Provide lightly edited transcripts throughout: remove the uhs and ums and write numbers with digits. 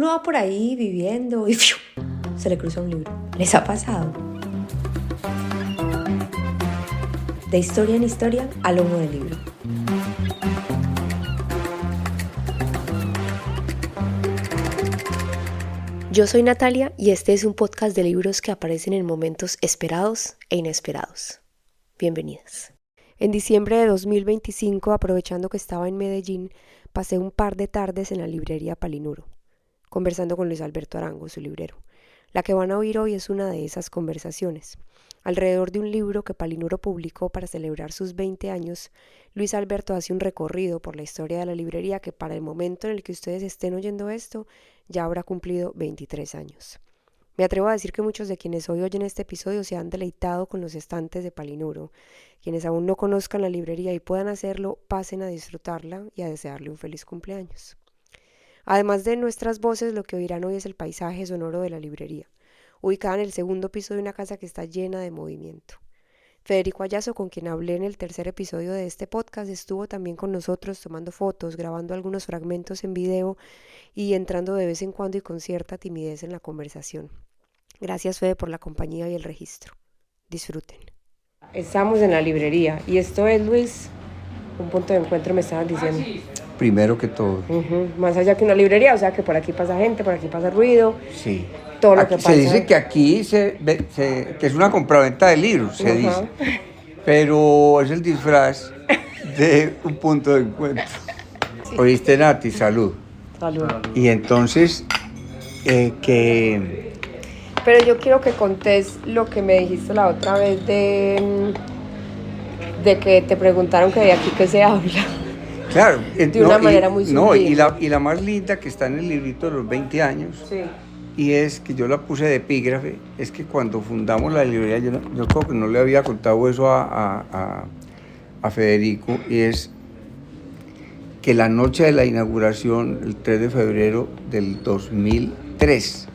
Uno va por ahí viviendo y ¡fiu! Se le cruza un libro. ¿Les ha pasado? De historia en historia, a lomo del libro. Yo soy Natalia y este es un podcast de libros que aparecen en momentos esperados e inesperados. Bienvenidas. En diciembre de 2025, aprovechando que estaba en Medellín, pasé un par de tardes en la librería Palinuro, conversando con Luis Alberto Arango, su librero. La que van a oír hoy es una de esas conversaciones. Alrededor de un libro que Palinuro publicó para celebrar sus 20 años, Luis Alberto hace un recorrido por la historia de la librería que para el momento en el que ustedes estén oyendo esto ya habrá cumplido 23 años. Me atrevo a decir que muchos de quienes hoy oyen este episodio se han deleitado con los estantes de Palinuro. Quienes aún no conozcan la librería y puedan hacerlo, pasen a disfrutarla y a desearle un feliz cumpleaños. Además de nuestras voces, lo que oirán hoy es el paisaje sonoro de la librería, ubicada en el segundo piso de una casa que está llena de movimiento. Federico Ayazo, con quien hablé en el tercer episodio de este podcast, estuvo también con nosotros tomando fotos, grabando algunos fragmentos en video y entrando de vez en cuando y con cierta timidez en la conversación. Gracias, Fede, por la compañía y el registro. Disfruten. Estamos en la librería y esto es, Luis, un punto de encuentro, me estaban diciendo. Primero que todo. Más allá que una librería, o sea que por aquí pasa gente, por aquí pasa ruido. Sí. Todo lo aquí que pasa. Se dice que aquí que es una compraventa de libros, se dice. Pero es el disfraz de un punto de encuentro. Sí. ¿Oíste, Nati? Salud. Salud. Y entonces, Pero yo quiero que contés lo que me dijiste la otra vez de que te preguntaron que de aquí que se habla. Claro. De una manera muy sutil. Y la más linda que está en el librito de los 20 años. Sí. Y es que yo la puse de epígrafe, es que cuando fundamos la librería, yo creo que no le había contado eso a Federico, y es que la noche de la inauguración, el 3 de febrero del 2003,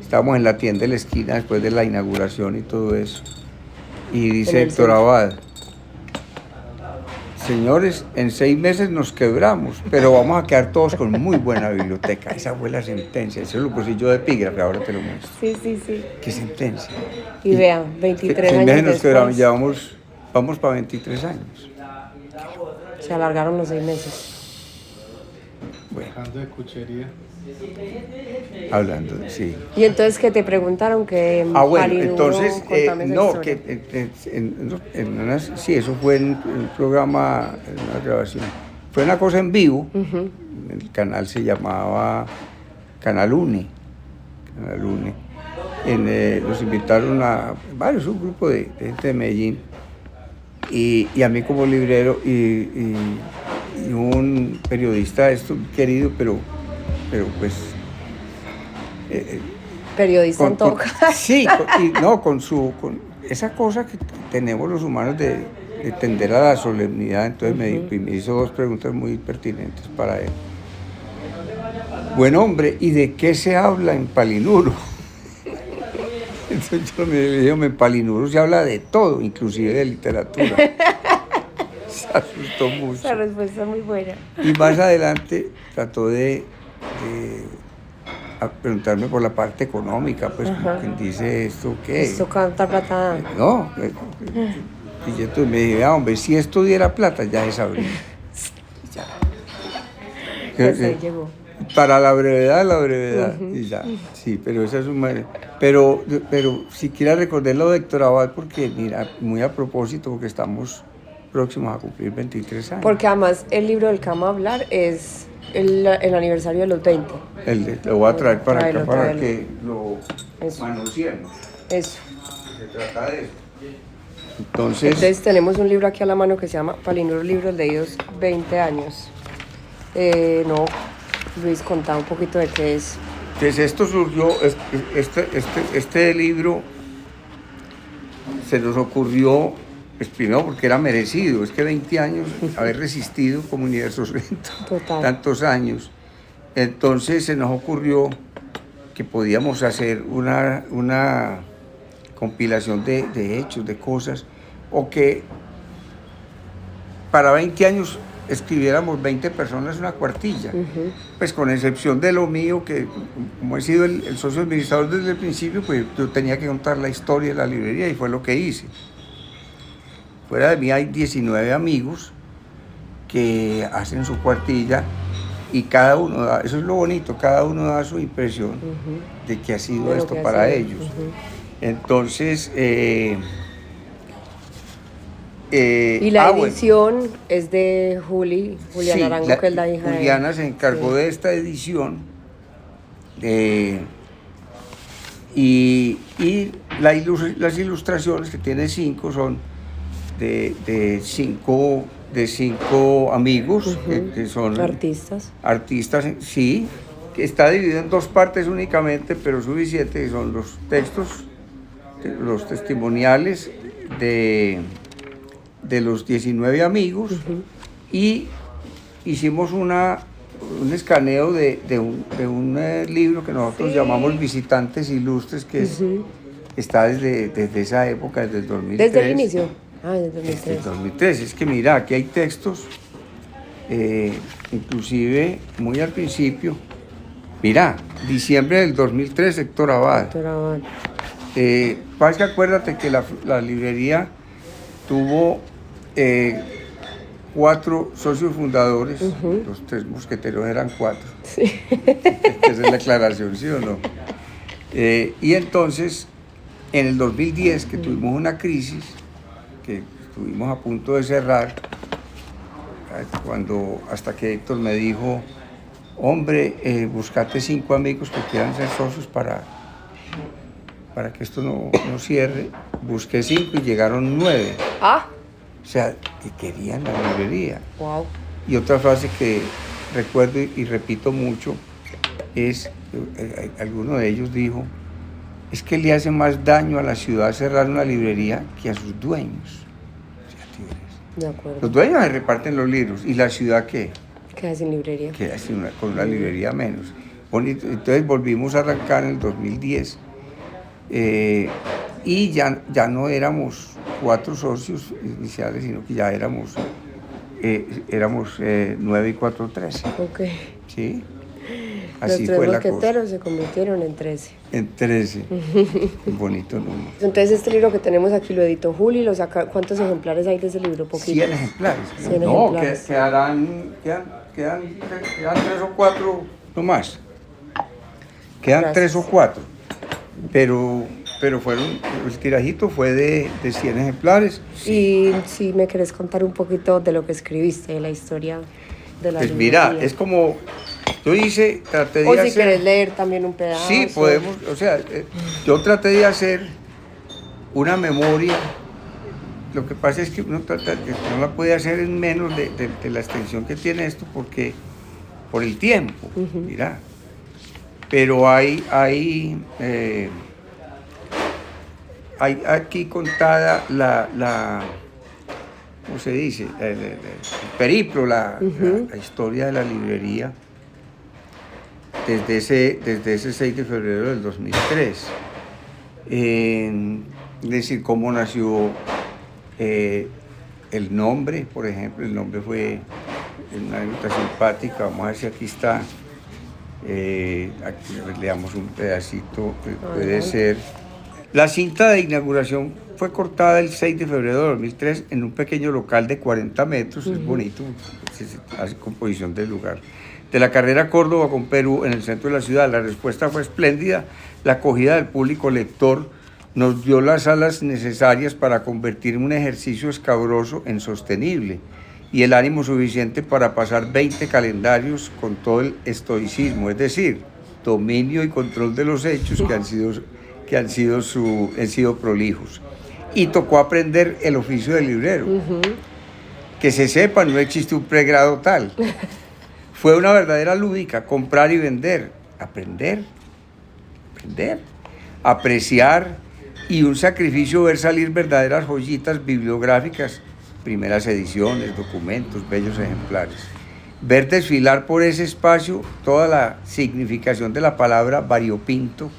estábamos en la tienda de la esquina después de la inauguración y todo eso, y dice Héctor Abad: señores, en 6 meses nos quebramos, pero vamos a quedar todos con muy buena biblioteca. Esa fue la sentencia. Eso lo puse yo de epígrafe, ahora te lo muestro. Sí. ¿Qué sentencia? Y vean, 23 años 6 meses nos después. quebramos, ya vamos para 23 años. Se alargaron los 6 meses. Bueno. Hablando de cuchería. Hablando, sí. Y entonces que te preguntaron que bueno, entonces, no, que sí, eso fue en un programa, en una grabación. Fue una cosa en vivo. El canal se llamaba Canal UNE. Nos invitaron a varios, un grupo de gente de Medellín, y a mí como librero y un periodista querido, pero pues periodista en todo caso. Sí, con esa cosa que tenemos los humanos de tender a la solemnidad. Entonces me hizo 2 preguntas muy pertinentes para él. Buen hombre, ¿y de qué se habla en Palinuro? Entonces yo me dije, en Palinuro se habla de todo, inclusive de literatura. Se asustó mucho. Esa respuesta es muy buena. Y más adelante trató de a preguntarme por la parte económica, pues, como quien dice, ¿esto qué? ¿Esto cuánta plata? No. Y yo entonces me dije, hombre, si esto diera plata, ya se sabría. Ya se llegó. Para la brevedad, y ya. Sí, pero esa es una... Pero si quiera recordarlo de Héctor Abad, porque, mira, muy a propósito, porque estamos próximos a cumplir 23 años. Porque además el libro del que vamos a hablar es el aniversario de los 20. Lo voy a traer para acá para que lo manoseemos. Eso. Se trata de eso. Entonces tenemos un libro aquí a la mano que se llama Palinuro, libros leídos 20 años. Luis, contá un poquito de qué es. Pues esto surgió, este libro se nos ocurrió, pues primero porque era merecido, es que 20 años, haber resistido como Universo tantos años. Entonces se nos ocurrió que podíamos hacer una compilación de hechos, de cosas, o que para 20 años escribiéramos 20 personas una cuartilla, pues con excepción de lo mío, que como he sido el socio administrador desde el principio, pues yo tenía que contar la historia de la librería y fue lo que hice. Fuera de mí hay 19 amigos que hacen su cuartilla y cada uno da, eso es lo bonito, cada uno da su impresión de que ha sido esto para ellos. Entonces, y la edición es de Juliana sí, Arango, que es la hija Juliana de... se encargó de esta edición y las ilustraciones, que tiene 5, son de cinco amigos que son artistas, sí, que está dividido en 2 partes únicamente, pero suficiente, que son los textos, los testimoniales de los 19 amigos, y hicimos un escaneo de un libro que nosotros llamamos Visitantes Ilustres, que está desde esa época, desde el 2003. ¿Desde el inicio? Desde el 2003. Desde el 2003. Es que mira, aquí hay textos, inclusive muy al principio. Mira, diciembre del 2003, Héctor Abad. Paz, que acuérdate que la librería tuvo 4 socios fundadores, los 3 mosqueteros eran 4. Sí. Esa es la aclaración, ¿sí o no? Y entonces, en el 2010, que tuvimos una crisis, que estuvimos a punto de cerrar, hasta que Héctor me dijo, hombre, buscate 5 amigos que quieran ser socios para que esto no cierre. Busqué 5 y llegaron 9. O sea, que querían la librería. Wow. Y otra frase que recuerdo y repito mucho es, alguno de ellos dijo, es que le hace más daño a la ciudad cerrar una librería que a sus dueños. O sea, de acuerdo. Los dueños se reparten los libros, ¿y la ciudad qué? Queda sin librería. Queda con una librería menos. Entonces volvimos a arrancar en el 2010. Y ya no éramos 4 socios iniciales, sino que ya éramos 9 y 4, 13. Ok. ¿Sí? Así los 3 fue la cosa. mosqueteros se convirtieron en 13. En 13. Un bonito número. Entonces este libro que tenemos aquí lo editó Juli, ¿cuántos ejemplares hay de ese libro? Poquitos. 100 ejemplares. 100 no, ejemplares. quedan 3 o 4 nomás. Quedan Gracias. 3 o 4. Pero el tirajito fue de 100 ejemplares. Sí. Y si me querés contar un poquito de lo que escribiste, de la historia de la librería. Mira, es como, traté de hacer... O si querés leer también un pedazo. Sí, podemos, yo traté de hacer una memoria. Lo que pasa es que uno no la puede hacer en menos de la extensión que tiene esto, porque por el tiempo, mira. Pero hay aquí contada ¿cómo se dice? El periplo, la historia de la librería desde ese 6 de febrero del 2003. Es decir, cómo nació el nombre, por ejemplo. El nombre fue una anécdota simpática. Vamos a ver si aquí está. Aquí leamos un pedacito que puede ser. La cinta de inauguración fue cortada el 6 de febrero de 2003 en un pequeño local de 40 metros, es bonito, se hace composición del lugar, de la carrera Córdoba con Perú, en el centro de la ciudad. La respuesta fue espléndida, la acogida del público lector nos dio las alas necesarias para convertir un ejercicio escabroso en sostenible y el ánimo suficiente para pasar 20 calendarios con todo el estoicismo, es decir, dominio y control de los hechos que han sido prolijos. Y tocó aprender el oficio del librero. Que se sepa, no existe un pregrado tal. Fue una verdadera lúdica, comprar y vender, aprender, apreciar, y un sacrificio ver salir verdaderas joyitas bibliográficas, primeras ediciones, documentos, bellos ejemplares. Ver desfilar por ese espacio toda la significación de la palabra variopinto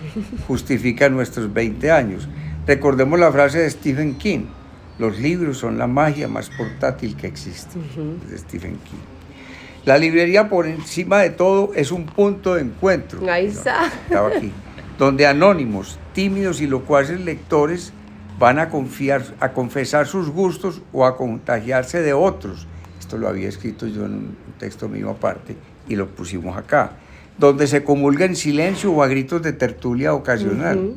justifica nuestros 20 años. Recordemos la frase de Stephen King: Los libros son la magia más portátil que existe, de Stephen King. La librería, por encima de todo, es un punto de encuentro. Ahí está. Estaba aquí. Donde anónimos, tímidos y locuaces lectores van a confesar sus gustos o a contagiarse de otros. Esto lo había escrito yo en un texto mío aparte y lo pusimos acá. Donde se comulga en silencio o a gritos de tertulia ocasional.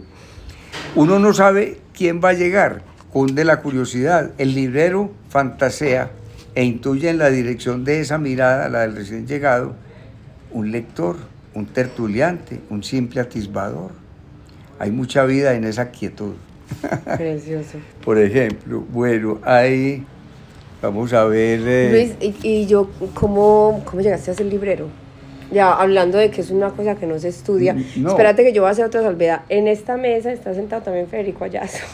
Uno no sabe quién va a llegar, cunde la curiosidad. El librero fantasea e intuye en la dirección de esa mirada, la del recién llegado, un lector, un tertuliante, un simple atisbador. Hay mucha vida en esa quietud. Precioso. Por ejemplo, bueno, ahí vamos a ver... Luis, y yo, ¿cómo llegaste a ser librero? Ya, hablando de que es una cosa que no se estudia. No. Espérate que yo voy a hacer otra salvedad. En esta mesa está sentado también Federico Ayazo,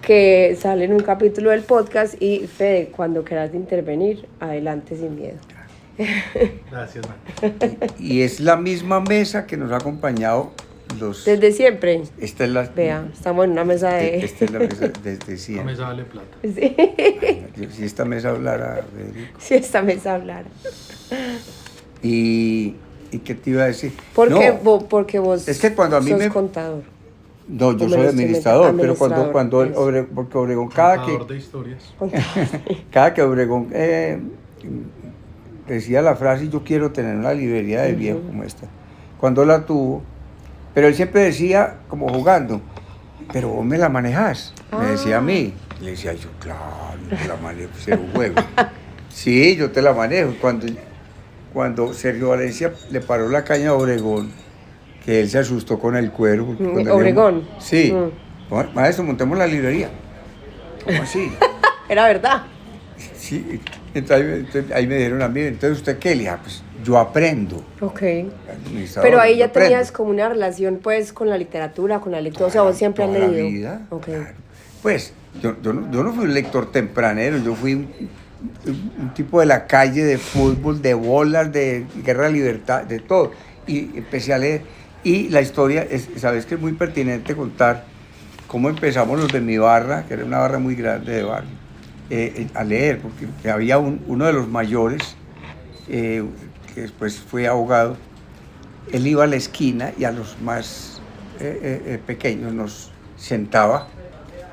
que sale en un capítulo del podcast. Y Fede, cuando quieras intervenir, adelante sin miedo. Gracias, man. Y es la misma mesa que nos ha acompañado los... Desde siempre. Esta es la... Vea, estamos en una mesa de... Esta es la mesa desde La siempre. mesa vale plata. Sí. Si esta mesa hablara, Federico. Si esta mesa hablara. ¿Y qué te iba a decir? Porque, No, porque vos es que cuando a mí sos me... contador. No, yo O soy administrador, pero administrador, cuando eso. porque Obregón, cada Contador que de historias. Obregón decía la frase, yo quiero tener una librería de viejo como esta, cuando la tuvo, pero él siempre decía, como jugando, pero vos me la manejás, me decía a mí. Le decía yo, claro, yo te la manejo, pues era un juego. Sí, yo te la manejo. Cuando Sergio Valencia le paró la caña a Obregón, que él se asustó con el cuero. Obregón. Sí. Bueno, maestro, montemos la librería. ¿Cómo así? Era verdad. Sí. Entonces, ahí me dijeron a mí, entonces, ¿usted qué? Le dije, pues yo aprendo. Ok. Administrador, Pero ahí yo ya aprendo. tenías como una relación pues con la literatura, con la lectura, o sea, vos siempre has Toda la leído. vida, Ok. claro. Pues yo no fui un lector tempranero, yo fui un tipo de la calle, de fútbol, de bolas, de guerra de libertad, de todo. Y empecé a leer. Y la historia, sabes que es muy pertinente contar cómo empezamos los de mi barra, que era una barra muy grande de barrio, a leer, porque había uno de los mayores, que después fue abogado. Él iba a la esquina y a los más pequeños nos sentaba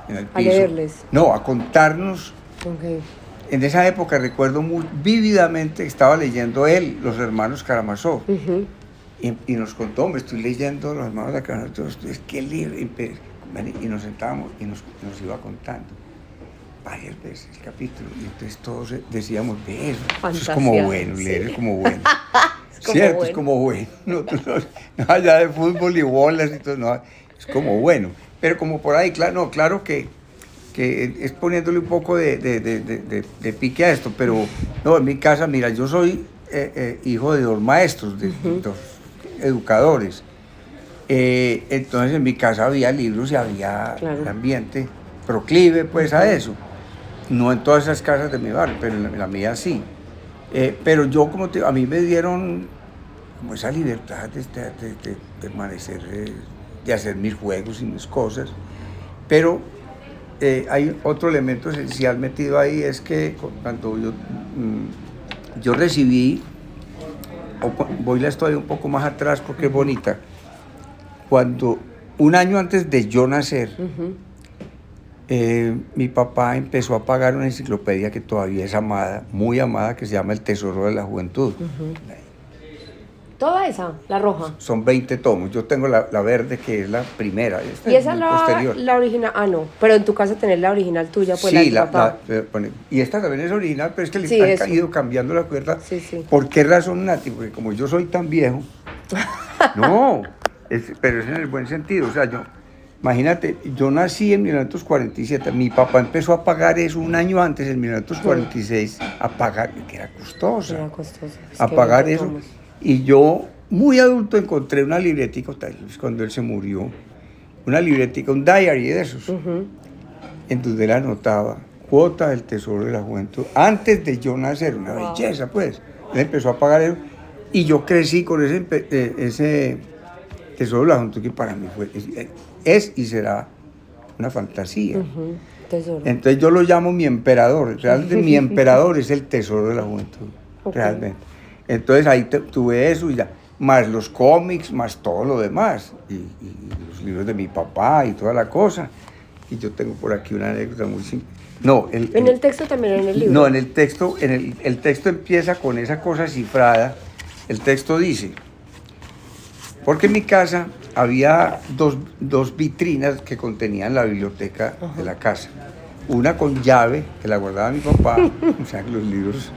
en el piso. A leerles. No, a contarnos. Ok. En esa época recuerdo muy vívidamente que estaba leyendo él, Los Hermanos Karamazov. Y nos contó, me estoy leyendo Los Hermanos de Karamazov, es que libro. Y nos sentábamos y nos iba contando varias veces el capítulo. Y entonces todos decíamos, ve eso es como bueno, sí. leer es como bueno. como Cierto, bueno. es como bueno. No allá de fútbol y bolas y todo, no, es como bueno. Pero como por ahí, claro que es poniéndole un poco de pique a esto, pero no, en mi casa, mira, yo soy hijo de dos maestros, de dos educadores. Entonces en mi casa había libros y había el ambiente proclive pues a eso. No en todas esas casas de mi barrio, pero en la mía sí. Pero yo, a mí me dieron como esa libertad de permanecer, de hacer mis juegos y mis cosas. Pero hay otro elemento esencial metido ahí, es que cuando yo recibí, voy la historia un poco más atrás porque es bonita, cuando un año antes de yo nacer, mi papá empezó a pagar una enciclopedia que todavía es amada, muy amada, que se llama El Tesoro de la Juventud. Toda esa, la roja. Son 20 tomos. Yo tengo la verde, que es la primera. ¿Y esa es la original? Ah, no. Pero en tu casa tenés la original tuya, pues sí, la de tu papá. Y esta también es original, pero es que Sí, le han ido cambiando la cuerda. Sí, sí. ¿Por qué razón, Nati? Porque como yo soy tan viejo, no, pero es en el buen sentido. O sea, imagínate, yo nací en 1947, mi papá empezó a pagar eso un año antes, en 1946, a pagar, que era costoso. Era costoso. A pagar eso. Y yo, muy adulto, encontré una libretica, cuando él se murió, una libretica, un diary de esos, en donde él anotaba cuota del Tesoro de la Juventud, antes de yo nacer, una belleza, pues. Él empezó a pagar eso, y yo crecí con ese Tesoro de la Juventud, que para mí es y será una fantasía. Tesoro. Entonces yo lo llamo mi emperador. Realmente mi emperador es el tesoro de la juventud. Okay. Realmente. Entonces ahí tuve eso y ya. Más los cómics, más todo lo demás. Y los libros de mi papá y toda la cosa. Y yo tengo por aquí una anécdota muy simple. No, ¿En el texto también, en el libro? No, en el texto, el texto empieza con esa cosa cifrada. El texto dice, porque en mi casa había dos vitrinas que contenían la biblioteca de la casa. Una con llave, que la guardaba mi papá, o sea, los libros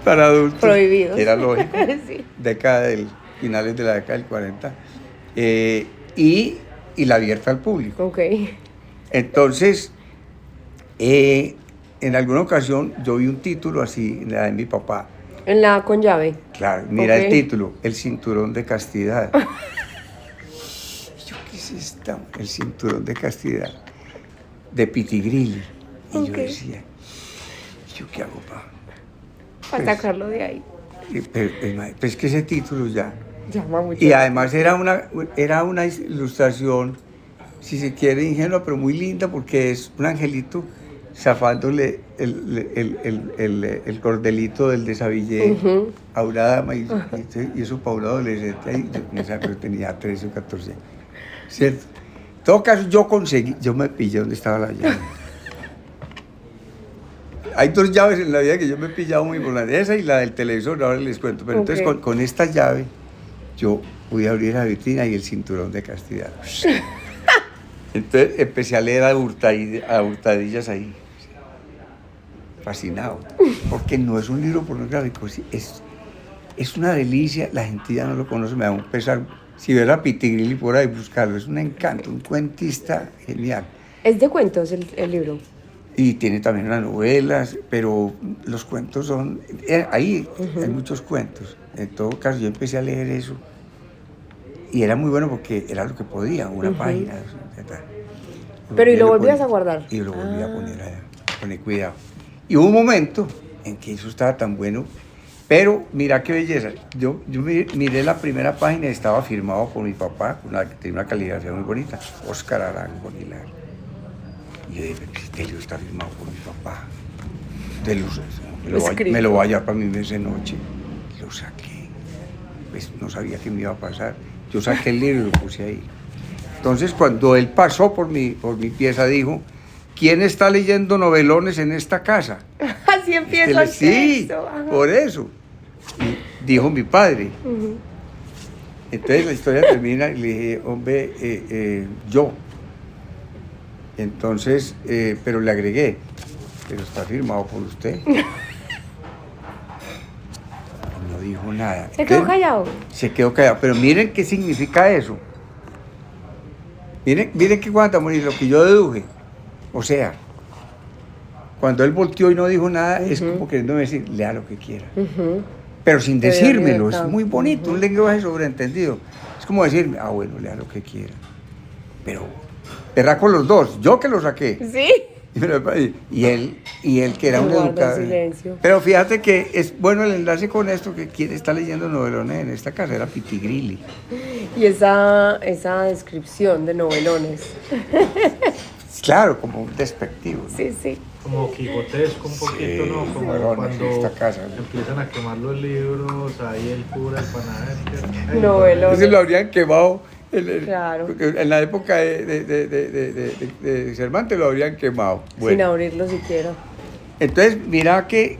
para adultos. Prohibidos. Era lógico, Sí. Finales de la década del 40. Y la abierta al público. Ok. Entonces, en alguna ocasión yo vi un título así, la de mi papá. ¿En la con llave? Claro, mira el título, El cinturón de castidad. Yo, ¿qué es esta? El cinturón de castidad, de Pitigrilli. Y yo decía, ¿yo qué hago para sacarlo de ahí? Pero es que ese título ya llama mucho. Y además era una ilustración, si se quiere, ingenua, pero muy linda, porque es un angelito zafándole el cordelito del desabillé a una dama y eso para un adolescente. Yo tenía 13 o 14 años. ¿Cierto? En todo caso, yo me pillé donde estaba la llave. Hay dos llaves en la vida que yo me he pillado muy importantes, esa y la del televisor, ahora les cuento. Pero entonces con esta llave yo pude abrir la vitrina y el cinturón de castidad. Entonces empecé a leer a hurtadillas ahí, fascinado, porque no es un libro pornográfico, es una delicia, la gente ya no lo conoce, me da un pesar, si ver a Pitigrilli por ahí, buscarlo, es un encanto, un cuentista genial. ¿Es de cuentos el libro? Y tiene también unas novelas, pero los cuentos son, ahí hay muchos cuentos. En todo caso, yo empecé a leer eso y era muy bueno porque era lo que podía, una página. Pero ¿y lo volvías a guardar? Y lo volví a poner allá, poner cuidado. Y hubo un momento en que eso estaba tan bueno, pero mira qué belleza. Yo miré la primera página y estaba firmado por mi papá, que tenía una caligrafía muy bonita, Óscar Arango Aguilar. Y yo dije, este libro está firmado por mi papá. Me lo voy a llevar para mi mesa de noche. Lo saqué. Pues no sabía qué me iba a pasar. Yo saqué el libro y lo puse ahí. Entonces, cuando él pasó por mi pieza, dijo, ¿quién está leyendo novelones en esta casa? Así empieza el Sí, por eso. Y dijo mi padre. Entonces la historia termina y le dije, hombre, yo. Entonces, pero le agregué, pero está firmado por usted. No dijo nada. ¿Se quedó callado? Se quedó callado, pero miren qué significa eso. Miren que cuando morir lo que yo deduje. O sea, cuando él volteó y no dijo nada, es como queriéndome decir, lea lo que quiera. Pero sin decírmelo, es muy bonito, un lenguaje sobreentendido. Es como decirme, bueno, lea lo que quiera. Pero era con los dos, yo que lo saqué. Sí. Y él que era un educador. Pero fíjate que es bueno el enlace con esto, que quien está leyendo novelones en esta casa era Pitigrilli. Y esa descripción de novelones. Claro, como un despectivo, ¿no? Sí, sí. Como quijotesco un poquito, sí, ¿no? Como cuando esta casa, ¿no? empiezan a quemar los libros, ahí el cura, el panadero. Novelones. Entonces lo habrían quemado. Claro. En la época de Cervantes lo habrían quemado. Bueno. Sin abrirlo siquiera. Entonces, mira que,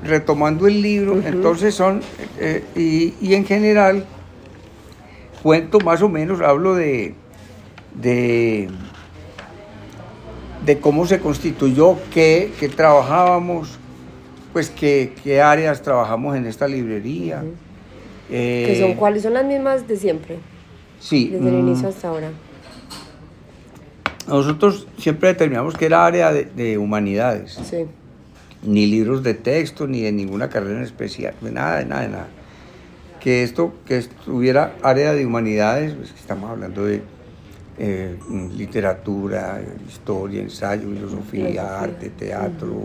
retomando el libro, entonces son, y en general, cuento más o menos, hablo de cómo se constituyó, qué trabajábamos, pues qué áreas trabajamos en esta librería. ¿Cuáles son las mismas de siempre? Sí. Desde el inicio hasta ahora. Nosotros siempre determinamos que era área de humanidades. Sí. Ni libros de texto, ni de ninguna carrera en especial, nada. Que estuviera área de humanidades, pues estamos hablando de literatura, historia, ensayo, filosofía, arte, teatro,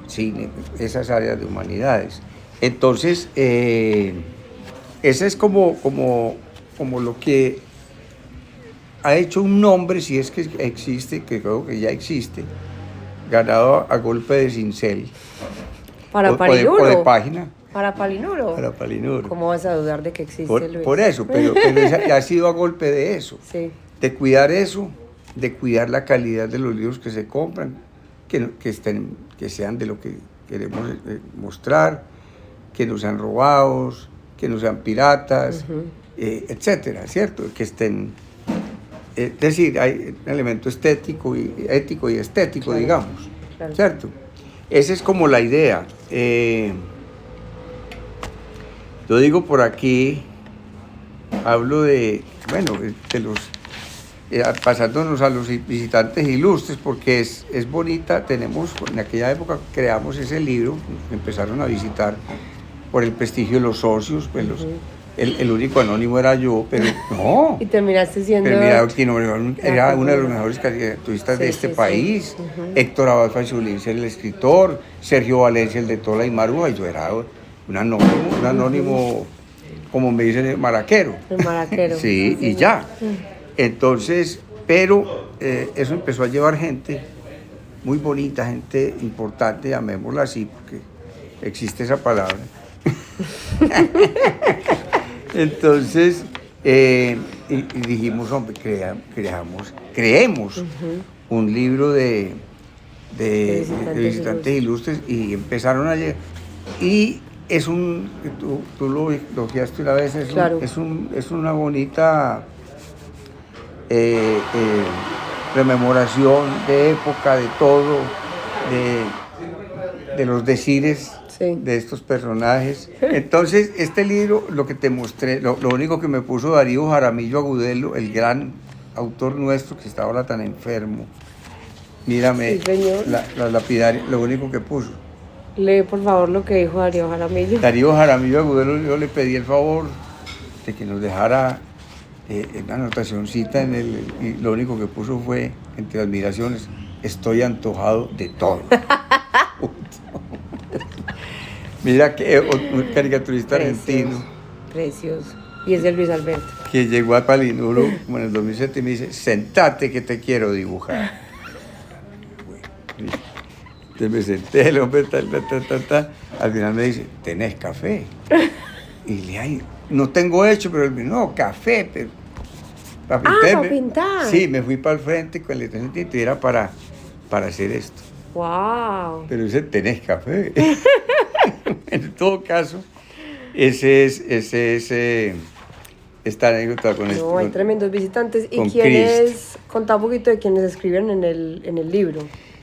cine, esas áreas de humanidades. Entonces, ese es como lo que ha hecho un nombre, si es que existe, que creo que ya existe, ganado a golpe de cincel. Para o de Palinuro. página. Para Palinuro. Para Palinuro. ¿Cómo vas a dudar de que existe, Luis? Por eso, pero ha sido a golpe de eso. Sí. De cuidar eso, de cuidar la calidad de los libros que se compran, que sean de lo que queremos mostrar, que no sean robados, que no sean piratas, etcétera, ¿cierto? Que estén, es decir, hay un elemento estético y ético y estético, claro, digamos, claro, ¿cierto? Esa es como la idea. Yo digo por aquí, hablo de los, pasándonos a los visitantes ilustres, porque es bonita. En aquella época creamos ese libro, empezaron a visitar por el prestigio de los socios, pues el único anónimo era yo, pero no. Y terminaste siendo... Pero mira, era uno de los mejores caricaturistas de este país. Héctor Abad Faisulín, el escritor, Sergio Valencia, el de Tola y Maruja, y yo era un anónimo, como me dicen, maraquero. El maraquero. Sí, y ya. Entonces, pero eso empezó a llevar gente muy bonita, gente importante, llamémosla así, porque existe esa palabra. Entonces, y dijimos, hombre, creemos un libro de visitantes ilustres, y empezaron a llegar. Y es tú lo elogiaste una vez, claro, es una bonita rememoración de época, de todo, de los decires, sí, de estos personajes. Entonces, este libro, lo que te mostré, lo único que me puso Darío Jaramillo Agudelo, el gran autor nuestro que está ahora tan enfermo, mírame, sí, la lapidaria, lo único que puso. Lee por favor lo que dijo Darío Jaramillo. Darío Jaramillo Agudelo, yo le pedí el favor de que nos dejara una anotacioncita y lo único que puso fue, entre admiraciones, estoy antojado de todo. Mira que un caricaturista argentino. Precioso. Y es de Luis Alberto. Que llegó a Palinuro como en el 2007 y me dice, sentate que te quiero dibujar. Entonces me senté, el hombre, al final me dice, ¿tenés café? Y le dije, no tengo hecho, pero él me dijo, no, café, pero... para pintar. Sí, me fui para el frente con el tintito y era para hacer esto. ¡Wow! Pero dice, ¿tenés café? En todo caso, esta anécdota con esto. No, hay tremendos visitantes. ¿Y quiénes? Contá un poquito de quienes escribieron en el libro.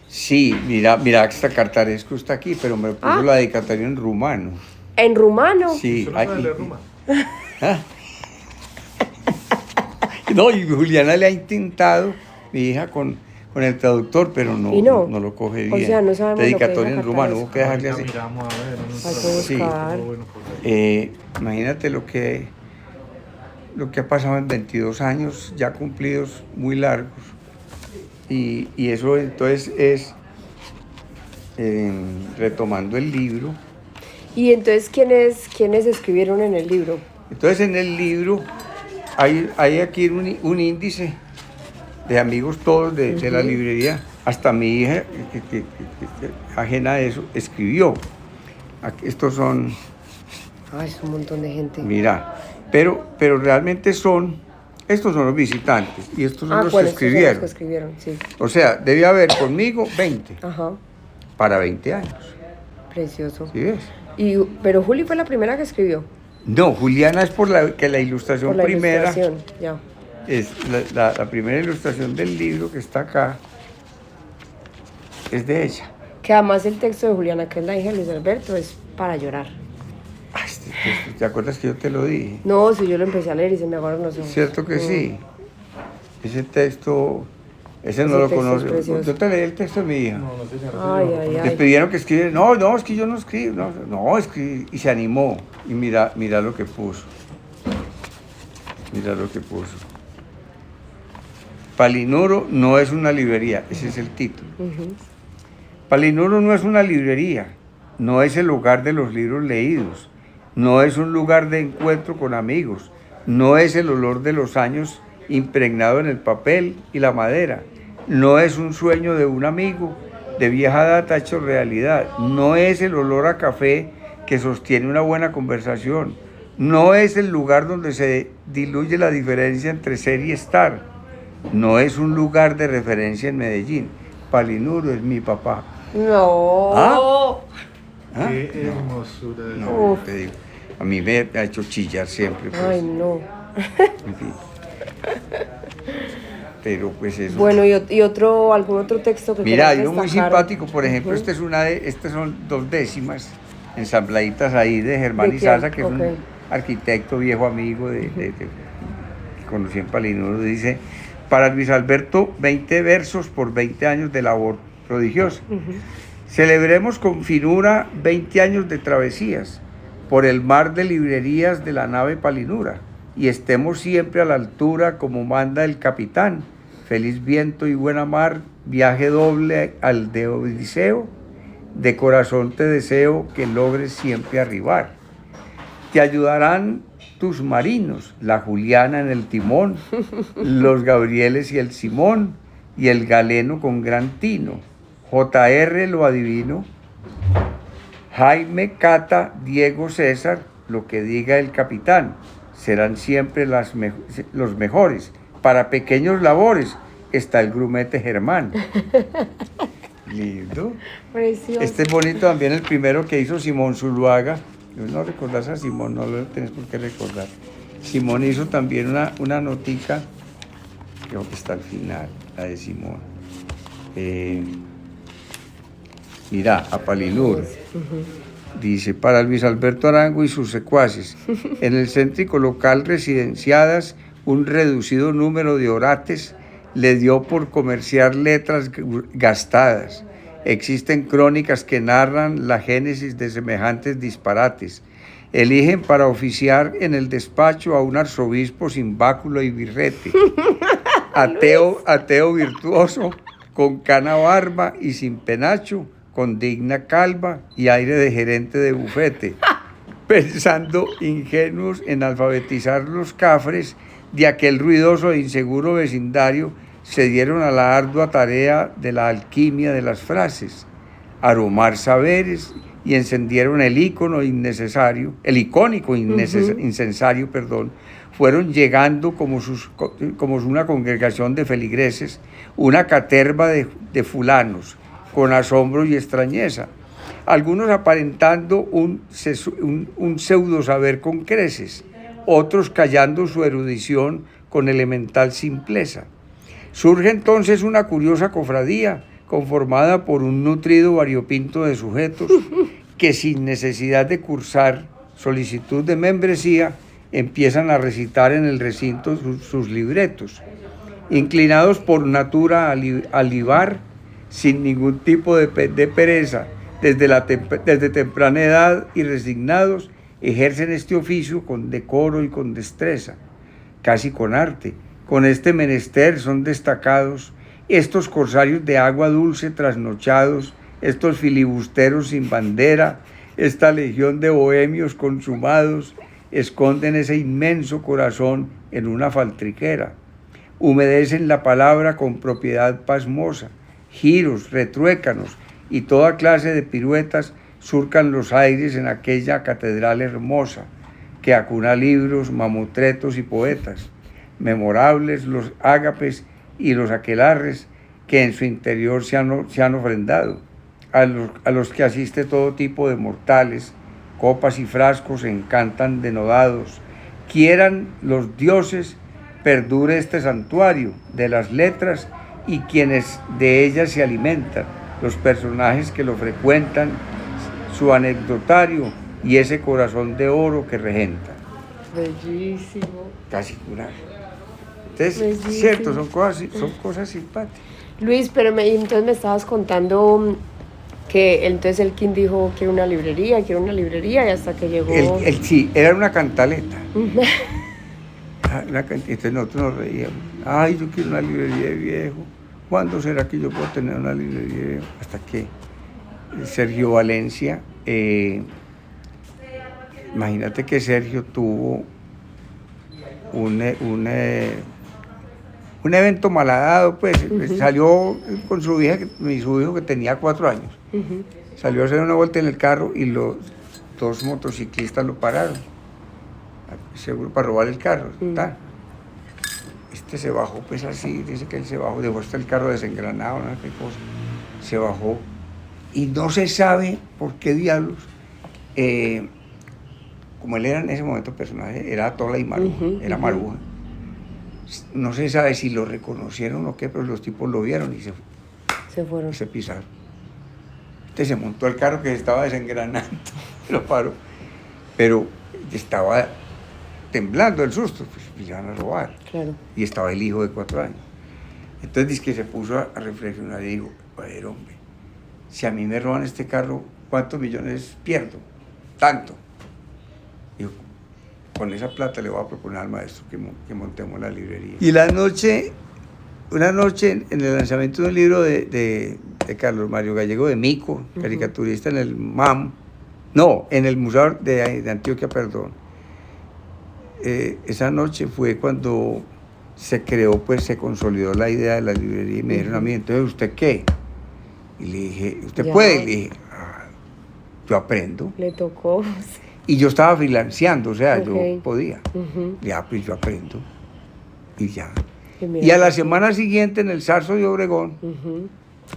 Sí, mira, esta Cartarescu está aquí, pero me puso la dedicatoria en rumano. ¿En rumano? Sí. ¿Ah? No, y Juliana le ha intentado, mi hija, con el traductor, pero no lo coge bien. O sea, no sabemos dedicatoria lo que en rumano, hubo que dejarle así. Miramos a ver, hay que buscar. Sí. Imagínate lo que ha pasado en 22 años ya cumplidos, muy largos. Y eso entonces es retomando el libro. ¿Y entonces quiénes escribieron en el libro? Entonces en el libro hay aquí un índice de amigos todos de la librería. Hasta mi hija, que ajena a eso, escribió. Estos son... Ay, es un montón de gente. Mira, pero realmente estos son los visitantes y estos son los que escribieron. Son los que escribieron, sí. O sea, debe haber conmigo 20. Ajá. Para 20 años. Precioso. ¿Sí ves? Pero Juli fue la primera que escribió. No, Juliana es por la ilustración por la primera. Ilustración, ya. Es la primera ilustración del libro que está acá. Es de ella. Que además el texto de Juliana, que es la hija de Luis Alberto, es para llorar. Ay, ¿te acuerdas que yo te lo dije? No, si yo lo empecé a leer y se me aguaron los ojos. Cierto que sí. Ese texto, ese no lo conoce. Yo te leí el texto de mi hija. No sé si Le pidieron que escribiera. No, es que yo no escribo. No, escribí. Y se animó. Y mira lo que puso. Mira lo que puso. Palinuro no es una librería. Ese es el título. Palinuro no es una librería. No es el lugar de los libros leídos. No es un lugar de encuentro con amigos. No es el olor de los años impregnado en el papel y la madera. No es un sueño de un amigo. de vieja data hecho realidad. No es el olor a café que sostiene una buena conversación. No es el lugar donde se diluye la diferencia entre ser y estar. No es un lugar de referencia en Medellín. Palinuro es mi papá. No. ¿Ah? ¿Ah? Qué No, hermosura de no, te digo. A mí me ha hecho chillar siempre. Pues. Ay, no. En fin. Pero pues eso. Bueno, y algún otro texto que Mira, hay quieras uno muy destacar? simpático, por ejemplo, estas son 2 décimas ensambladitas ahí de Germán ¿De Izaza, quién? que es un Ok. arquitecto viejo amigo que conocí en Palinuro. Dice, para Luis Alberto, 20 versos por 20 años de labor prodigiosa. Celebremos con finura 20 años de travesías por el mar de librerías de la nave Palinura, y estemos siempre a la altura como manda el capitán. Feliz viento y buena mar, viaje doble al de Odiseo, de corazón te deseo que logres siempre arribar. Te ayudarán tus marinos, la Juliana en el timón, los Gabrieles y el Simón, y el galeno con gran tino. JR lo adivino, Jaime, Cata, Diego, César, lo que diga el capitán, serán siempre los mejores. Para pequeños labores está el grumete Germán. Lindo. Precioso. Este es bonito también, el primero que hizo Simón Zuluaga. No recordás a Simón, no lo tenés por qué recordar. Simón hizo también una notica, creo que está al final, la de Simón. Mira, a Palinuro. Dice, para Luis Alberto Arango y sus secuaces, en el céntrico local residenciadas, un reducido número de orates le dio por comerciar letras gastadas. Existen crónicas que narran la génesis de semejantes disparates. Eligen para oficiar en el despacho a un arzobispo sin báculo y birrete. Ateo virtuoso, con cana barba y sin penacho, con digna calva y aire de gerente de bufete, pensando ingenuos en alfabetizar los cafres de aquel ruidoso e inseguro vecindario, se dieron a la ardua tarea de la alquimia de las frases, aromar saberes, y encendieron el icónico incensario, fueron llegando como una congregación de feligreses, una caterva de fulanos, con asombro y extrañeza, algunos aparentando un pseudo saber con creces, otros callando su erudición con elemental simpleza. Surge entonces una curiosa cofradía, conformada por un nutrido variopinto de sujetos que sin necesidad de cursar solicitud de membresía empiezan a recitar en el recinto sus libretos, inclinados por natura a libar sin ningún tipo de pereza, desde temprana edad y resignados, ejercen este oficio con decoro y con destreza, casi con arte. Con este menester son destacados estos corsarios de agua dulce trasnochados, estos filibusteros sin bandera, esta legión de bohemios consumados, esconden ese inmenso corazón en una faltriquera, humedecen la palabra con propiedad pasmosa, giros, retruécanos y toda clase de piruetas surcan los aires en aquella catedral hermosa que acuna libros, mamotretos y poetas, memorables los ágapes y los aquelarres que en su interior se han ofrendado, a los que asiste todo tipo de mortales, copas y frascos encantan denodados, quieran los dioses perdure este santuario de las letras y quienes de ellas se alimentan, los personajes que lo frecuentan, su anecdotario y ese corazón de oro que regenta. Bellísimo. Casi curar. Entonces, Bellísimo. cierto, son cosas simpáticas. Luis, pero entonces me estabas contando que entonces el King dijo quiero una librería, y hasta que llegó... Sí, era una cantaleta. Entonces nosotros nos reíamos. Ay, yo quiero una librería de viejo. ¿Cuándo será que yo puedo tener una librería de viejo? Hasta que Sergio Valencia, imagínate que Sergio tuvo un un evento malhadado, pues, salió con su hija, su hijo que tenía 4 años. Salió a hacer una vuelta en el carro y los 2 motociclistas lo pararon, seguro para robar el carro. Tal. Este se bajó, pues así, dice que él se bajó, dejó hasta el carro desengranado, no sé qué cosa. Se bajó y no se sabe por qué diablos, como él era en ese momento personaje, era Tola y Maruja, era Maruja. No se sabe si lo reconocieron o qué, pero los tipos lo vieron y Se fueron. y se pisaron. Este se montó al carro que se estaba desengranando, lo paró, pero estaba temblando el susto, pues iban a robar. Claro. Y estaba el hijo de 4 años. Entonces dice que se puso a reflexionar y dijo, a ver, hombre, si a mí me roban este carro, ¿cuántos millones pierdo? Tanto. Dijo, con esa plata le voy a proponer al maestro que montemos la librería. Y una noche en el lanzamiento de un libro de Carlos Mario Gallego de Mico, caricaturista en el MAM, no, en el Museo de Antioquia, perdón. Esa noche fue cuando se creó, pues se consolidó la idea de la librería y me dijeron a mí, entonces, ¿usted qué? Y le dije, ¿usted puede? Y le dije, yo aprendo. Le tocó. Y yo estaba freelanceando, o sea, yo podía. Ya, pues yo aprendo. Y ya. Y a la semana siguiente en el Zarzo de Obregón,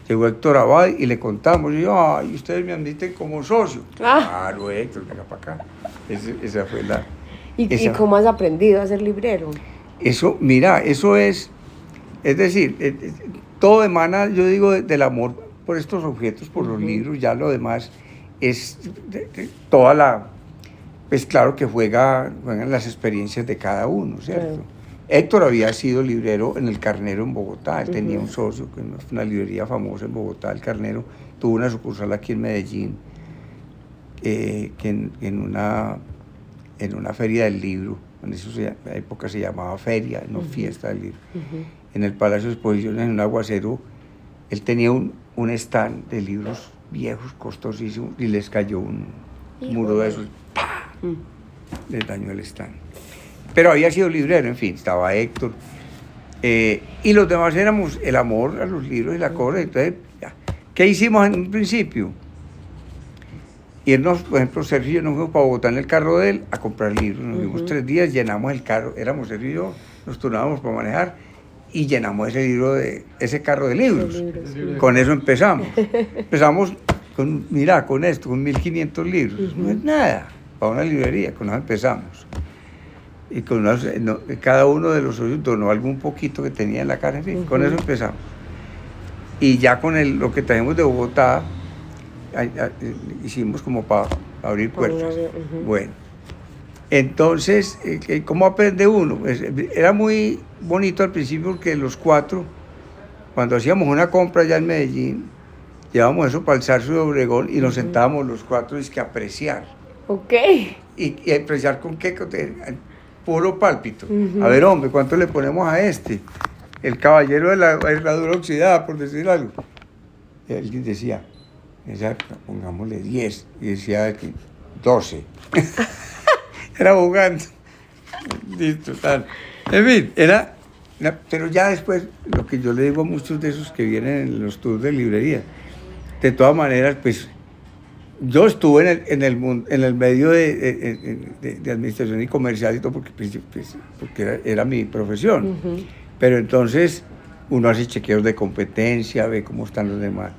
llegó Héctor Abad y le contamos. Y yo, ay, ustedes me admiten como socio. Claro, Héctor, venga para acá. Esa fue la... ¿Y cómo has aprendido a ser librero? Eso, mira, eso es decir, todo emana, yo digo, del amor por estos objetos, por los libros, ya lo demás es toda la, pues claro que juegan las experiencias de cada uno, ¿cierto? Claro. Héctor había sido librero en El Carnero en Bogotá, él tenía un socio, que es una librería famosa en Bogotá, El Carnero, tuvo una sucursal aquí en Medellín, que en una feria del libro, en esa época se llamaba feria, no fiesta del libro, en el Palacio de Exposiciones, en un aguacero, él tenía un stand de libros viejos, costosísimos, y les cayó un muro de esos, ¡pah! Les dañó el stand. Pero había sido librero, en fin, estaba Héctor, y los demás éramos el amor a los libros y la cosa, entonces, ya. ¿Qué hicimos en un principio? Irnos, por ejemplo, Sergio y yo nos fuimos para Bogotá en el carro de él a comprar libros. Nos fuimos 3 días, llenamos el carro, éramos Sergio y yo, nos turnábamos para manejar y llenamos ese carro de libros. Con eso empezamos. Empezamos con esto, con 1.500 libros. No es nada para una librería, con eso empezamos. Y cada uno de los socios donó algún poquito que tenía en la casa, en fin, con eso empezamos. Y ya con lo que trajimos de Bogotá, hicimos como para abrir puertas. Bueno, entonces, ¿cómo aprende uno? Pues, era muy bonito al principio porque los 4, cuando hacíamos una compra allá en Medellín, llevábamos eso para el Zarzo de Obregón y nos sentábamos los 4 a apreciar. Ok. ¿Y apreciar con qué? Con puro pálpito. A ver, hombre, ¿cuánto le ponemos a este? El caballero de la herradura oxidada, por decir algo. Y alguien decía, pongámosle 10, y decía que 12. Era jugando. Listo, tal. En fin, pero ya después, lo que yo le digo a muchos de esos que vienen en los tours de librería, de todas maneras, pues, yo estuve en el medio de administración y comercial y todo, porque era mi profesión. Pero entonces, uno hace chequeos de competencia, ve cómo están los demás.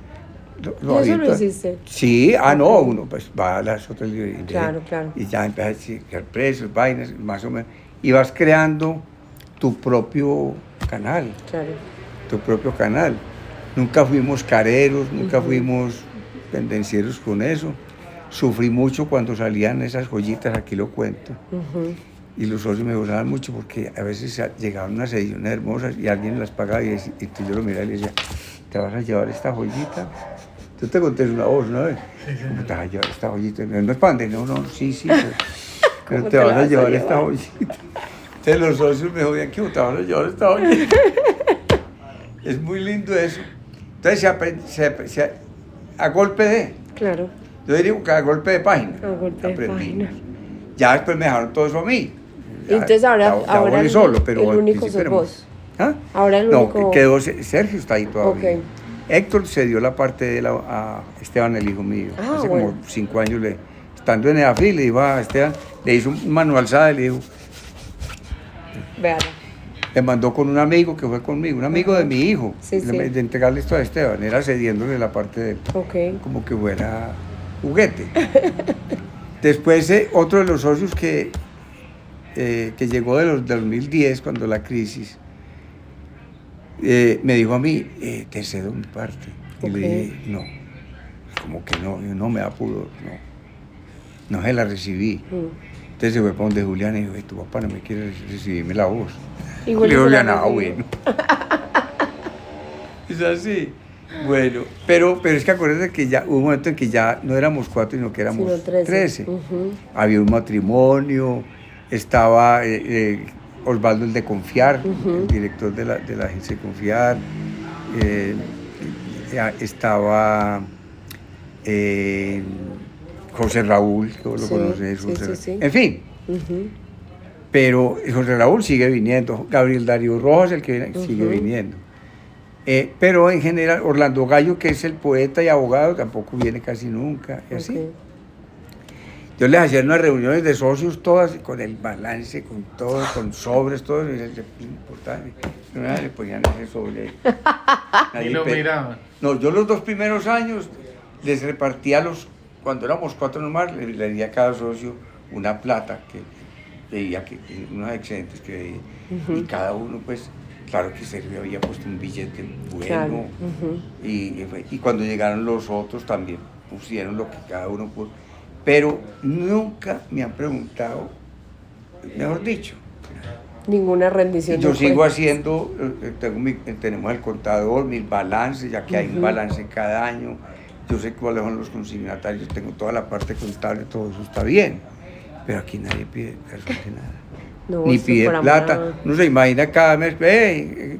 ¿Y eso lo hiciste? Sí, no, uno pues va a las otras librerías. Claro. Y ya empiezas a chequear precios, vainas, más o menos. Y vas creando tu propio canal. Claro. Tu propio canal. Nunca fuimos careros, nunca fuimos pendencieros con eso. Sufrí mucho cuando salían esas joyitas, aquí lo cuento. Y los socios me gozaban mucho porque a veces llegaban unas ediciones hermosas y alguien las pagaba y yo lo miraba y le decía, ¿te vas a llevar esta joyita? Yo te conté una voz, ¿no? ¿Cómo te vas a llevar esta joyita? No es pande, no, sí, pero te vas a llevar esta joyita. Entonces los socios me jodían, ¿cómo te vas a llevar esta joyita? Es muy lindo eso. Entonces se a golpe de. Claro. Yo digo que a golpe de página. A golpe de página. Ya después me dejaron todo eso a mí. Y entonces ahora voy solo, pero el único sos vos. ¿Ah? Ahora el No, único... quedó Sergio, está ahí todavía. Ok. Héctor se dio la parte de él a Esteban, el hijo mío. Ah, Hace bueno. como 5 años, estando en EAFI, le dijo a Esteban, le hizo un manual SAE, le dijo, Véala. le mandó con un amigo que fue conmigo, un amigo de mi hijo, Sí, sí. de entregarle esto a Esteban, era cediéndole la parte de él, Ok. como que fuera juguete. Después, otro de los socios que llegó del 2010, cuando la crisis, me dijo a mí, te cedo mi parte. Y Ok. le dije, no, como que no, yo no me da pudor, no se la recibí. Entonces se fue para donde Julián y dijo, tu papá no me quiere recibirme la voz. Y Le dijo, Julián Julián, se la bueno. Es así. Bueno, pero es que acuérdate que ya hubo un momento en que ya no éramos 4, sino que éramos Sino 13. 13. Ujú. Había un matrimonio, estaba Osvaldo el de Confiar, el director de la agencia de Confiar, estaba José Raúl, que vos lo Sí, conoces, sí, José sí, Raúl. sí. En fin, Ujú. pero José Raúl sigue viniendo, Gabriel Darío Rojas, el que viene, sigue viniendo. Pero en general, Orlando Gallo, que es el poeta y abogado, tampoco viene casi nunca, y así. Ok. Yo les hacía unas reuniones de socios todas, con el balance, con todo, con sobres, todo, y les importaba, le ponían ese sobre ahí. Y Nadie lo pe- miraban. No, yo los 2 primeros años les repartía cuando éramos 4 nomás, le di a cada socio una plata que veía, unos excedentes que veía, y cada uno, pues, claro que Sergio había puesto un billete bueno, Claro. Ujú. y cuando llegaron los otros también pusieron lo que cada uno pudo, pero nunca me han preguntado, mejor dicho, Ninguna rendición. yo de sigo cuentas. haciendo, tenemos el contador, mis balances, ya que hay un balance cada año, yo sé cuáles son los consignatarios, tengo toda la parte contable, todo eso está bien, pero aquí nadie pide absolutamente nada. No, Ni esto pide por amor plata, a- no se imagina cada mes,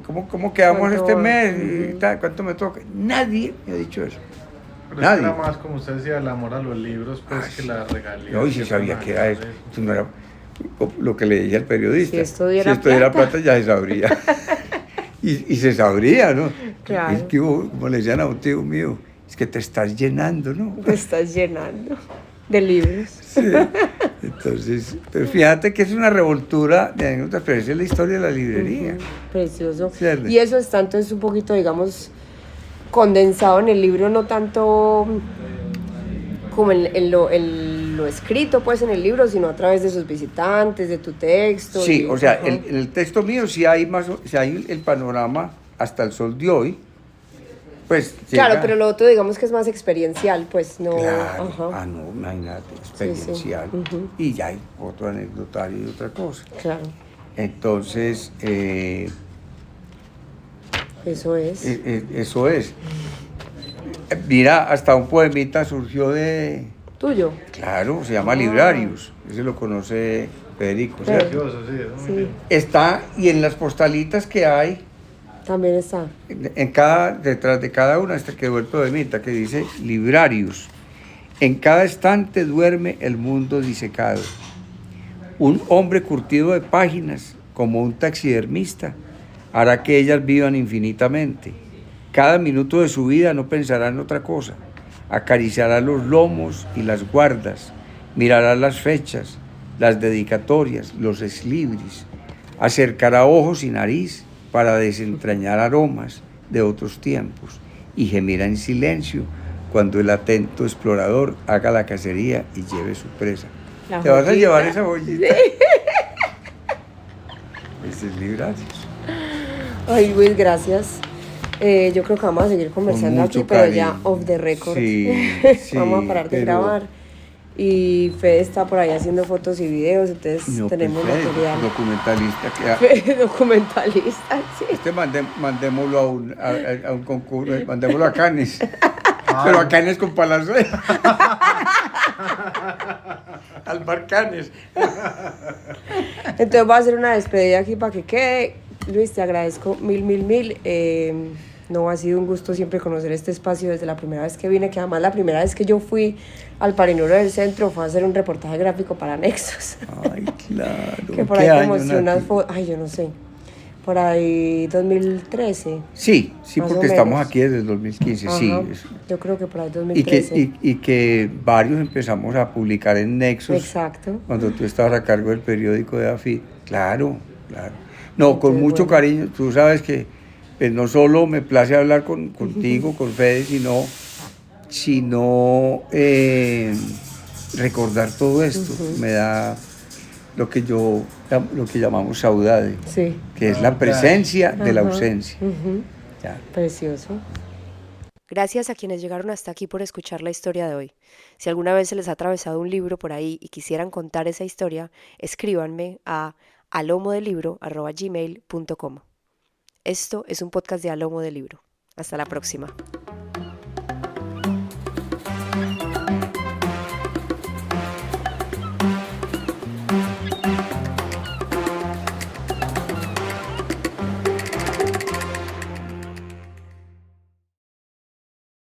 ¿cómo quedamos ¿Cuánto este va? mes? Ujú. Y tal, ¿cuánto me toca? Nadie me ha dicho eso. Pero es que Nadie. era más, como usted decía, el amor a los libros, pues, que la regalía. No, y si sabía que era eso. Eso no era lo que le decía el periodista. Si esto diera diera plata. plata, ya se sabría. y se sabría, ¿no? Claro. Es que, como le decían a un tío mío, es que te estás llenando, ¿no? Te estás llenando de libros. Sí. Entonces, pero fíjate que es una revoltura de anécdotas, pero esa es la historia de la librería. Precioso. Cierto. Y eso está entonces un poquito, digamos, condensado en el libro, no tanto como en lo escrito, pues, en el libro, sino a través de sus visitantes, de tu texto. Sí, y- o sea, ajá. en el texto mío sí hay el panorama hasta el sol de hoy. Pues Claro, llega- pero lo otro, digamos que es más experiencial, pues, no... Claro, Ajá. no, imagínate, experiencial. Ujú. Y ya hay otro anecdotario y otra cosa. Claro, Entonces, eso es. eso es. Mira, hasta un poemita surgió de... Tuyo. Claro, se llama Librarius. Ese lo conoce Federico, ¿cierto? Precioso, sí, eso muy Sí, bien. Está, y en las postalitas que hay, también está. detrás de cada una, hasta quedó el poemita que dice Librarius. En cada estante duerme el mundo disecado. Un hombre curtido de páginas, como un taxidermista, hará que ellas vivan infinitamente. Cada minuto de su vida no pensará en otra cosa. Acariciará los lomos y las guardas, mirará las fechas, las dedicatorias, los eslibris, acercará ojos y nariz para desentrañar aromas de otros tiempos y gemirá en silencio cuando el atento explorador haga la cacería y lleve su presa. La ¿Te vas a joyita. llevar esa joyita? Ese es Librarius. Ay, Luis, gracias. Yo creo que vamos a seguir conversando aquí, mucho pero ya cariño. off the record. Sí, sí, Vamos a parar de pero- grabar. Y Fede está por ahí haciendo fotos y videos, entonces No, tenemos pues, material. documentalista. Fede, documentalista, sí. Mandémoslo a un concurso, mandémoslo a Cannes. Pero a Cannes con Palazzo. Al bar Cannes. Entonces voy a hacer una despedida aquí para que quede. Luis, te agradezco mil. No, ha sido un gusto siempre conocer este espacio desde la primera vez que vine, que además la primera vez que yo fui al Parinuro del Centro fue a hacer un reportaje gráfico para Nexos. Ay, claro. Que por ¿Qué ahí te año, mostré unas Nati? fotos, ay, yo no sé, Por ahí 2013. Sí, sí, Más o porque estamos menos. aquí desde el 2015, sí. Ajá, yo creo que por ahí Y que, 2013. y que varios empezamos a publicar en Nexos Exacto. cuando tú estabas a cargo del periódico de AFI. Claro, claro. No, con Entonces, mucho bueno. cariño. Tú sabes que pues, no solo me place hablar contigo, con Fede, sino recordar todo esto. Me da lo que llamamos saudade, Sí. que es la presencia de la Ajá. ausencia. Ujú. Ya. Precioso. Gracias a quienes llegaron hasta aquí por escuchar la historia de hoy. Si alguna vez se les ha atravesado un libro por ahí y quisieran contar esa historia, escríbanme a alomodelibro@gmail.com. Esto es un podcast de Alomo del Libro. Hasta la próxima.